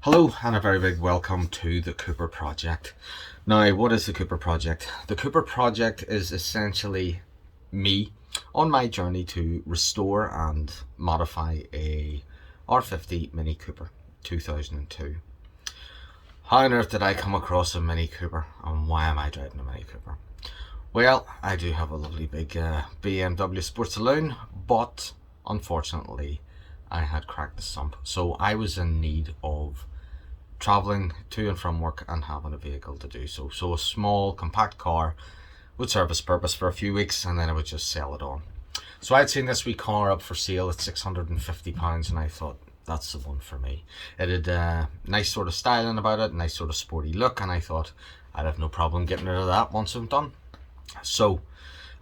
Hello and a very big welcome to the Cooper Project. Now, what is the Cooper Project? The Cooper Project is essentially me on my journey to restore and modify a R50 Mini Cooper 2002. How on earth did I come across a Mini Cooper and why am I driving a Mini Cooper? Well, I do have a lovely big BMW Sports Saloon, but unfortunately I had cracked the sump, so I was in need of travelling to and from work and having a vehicle to do so. So a small compact car would serve its purpose for a few weeks and then I would just sell it on. So I'd seen this wee car up for sale at £650 and I thought that's the one for me. It had a nice sort of styling about it, nice sort of sporty look, and I thought I'd have no problem getting rid of that once I'm done. So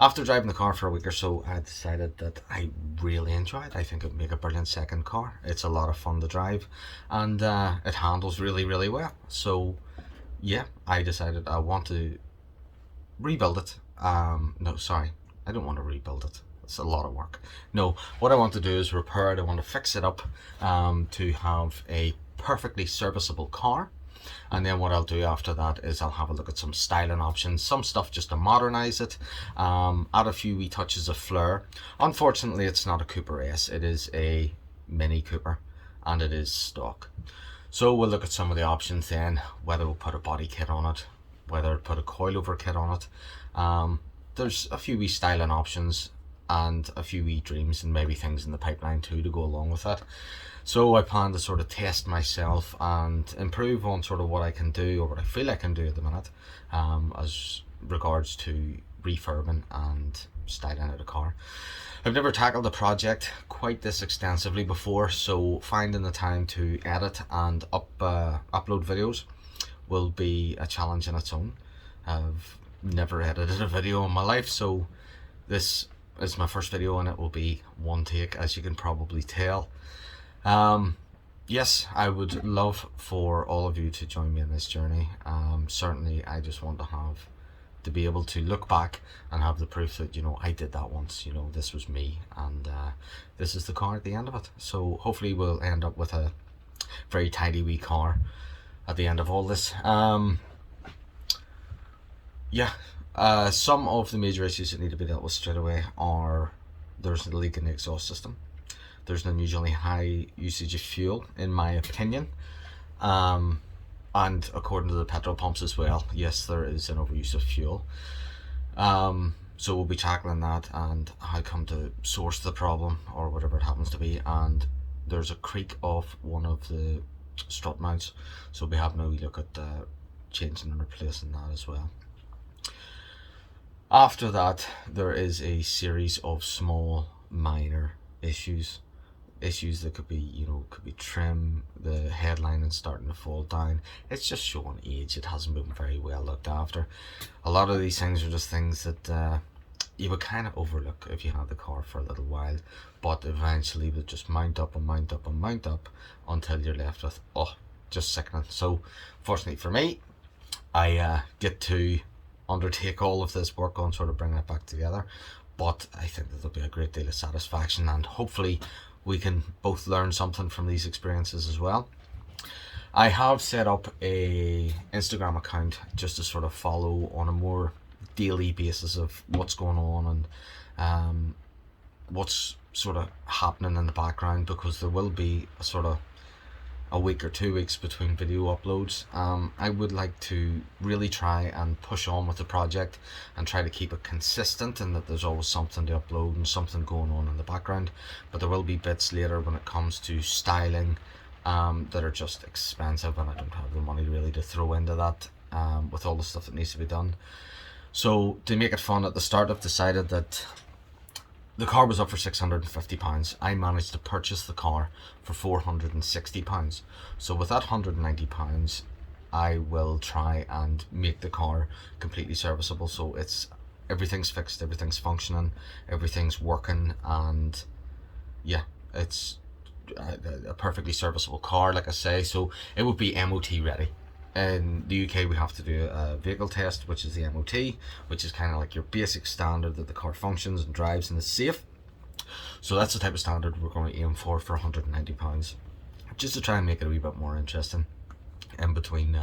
after driving the car for a week or so, I decided that I really enjoy it. I think it would make a brilliant second car. It's a lot of fun to drive and it handles really, really well. So yeah, I decided I want to rebuild it. No, sorry, I don't want to rebuild it. It's a lot of work. No, what I want to do is repair it. I want to fix it up to have a perfectly serviceable car. And then what I'll do after that is I'll have a look at some styling options, some stuff just to modernize it, add a few wee touches of flair. Unfortunately, it's not a Cooper S, it is a Mini Cooper and it is stock. So we'll look at some of the options then, whether we'll put a body kit on it, whether put a coilover kit on it. There's a few wee styling options and a few wee dreams and maybe things in the pipeline too to go along with that. So I plan to sort of test myself and improve on sort of what I can do or what I feel I can do at the minute as regards to refurbing and styling out a car. I've never tackled a project quite this extensively before, so finding the time to edit and upload videos will be a challenge in its own. I've never edited a video in my life, so this is my first video and it will be one take, as you can probably tell. Yes, I would love for all of you to join me in this journey. Certainly I just want to be able to look back and have the proof that, you know, I did that once, you know, this was me, and this is the car at the end of it. So hopefully we'll end up with a very tidy wee car at the end of all this. Some of the major issues that need to be dealt with straight away are there's a leak in the exhaust system. There's an unusually high usage of fuel, in my opinion, and according to the petrol pumps as well. Yes, there is an overuse of fuel. So we'll be tackling that and how come to source the problem or whatever it happens to be. And there's a creak off one of the strut mounts, so we have no look at changing and replacing that as well. After that, there is a series of small minor issues that could be, you know, could be trim, the headline and starting to fall down. It's just showing age. It hasn't been very well looked after. A lot of these things are just things that you would kind of overlook if you had the car for a little while, but eventually would just mount up and mount up and mount up until you're left with, oh, just sickening. So fortunately for me, I get to undertake all of this work on sort of bringing it back together, but I think that there'll be a great deal of satisfaction and hopefully we can both learn something from these experiences as well. I have set up a Instagram account just to sort of follow on a more daily basis of what's going on and what's sort of happening in the background, because there will be a sort of a week or 2 weeks between video uploads. I would like to really try and push on with the project and try to keep it consistent and that there's always something to upload and something going on in the background, but there will be bits later when it comes to styling that are just expensive and I don't have the money really to throw into that with all the stuff that needs to be done. So to make it fun, at the start I've decided that the car was up for £650. I managed to purchase the car for £460. So with that £190, I will try and make the car completely serviceable. So everything's fixed, everything's functioning, everything's working, and yeah, it's a perfectly serviceable car, like I say. So it would be MOT ready. In the UK we have to do a vehicle test, which is the MOT, which is kind of like your basic standard that the car functions and drives and is safe. So that's the type of standard we're going to aim for £190. just to try and make it a wee bit more interesting in between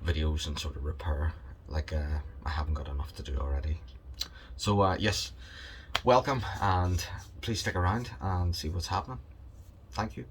videos and sort of repair. Like I haven't got enough to do already. So yes, welcome, and please stick around and see what's happening. Thank you.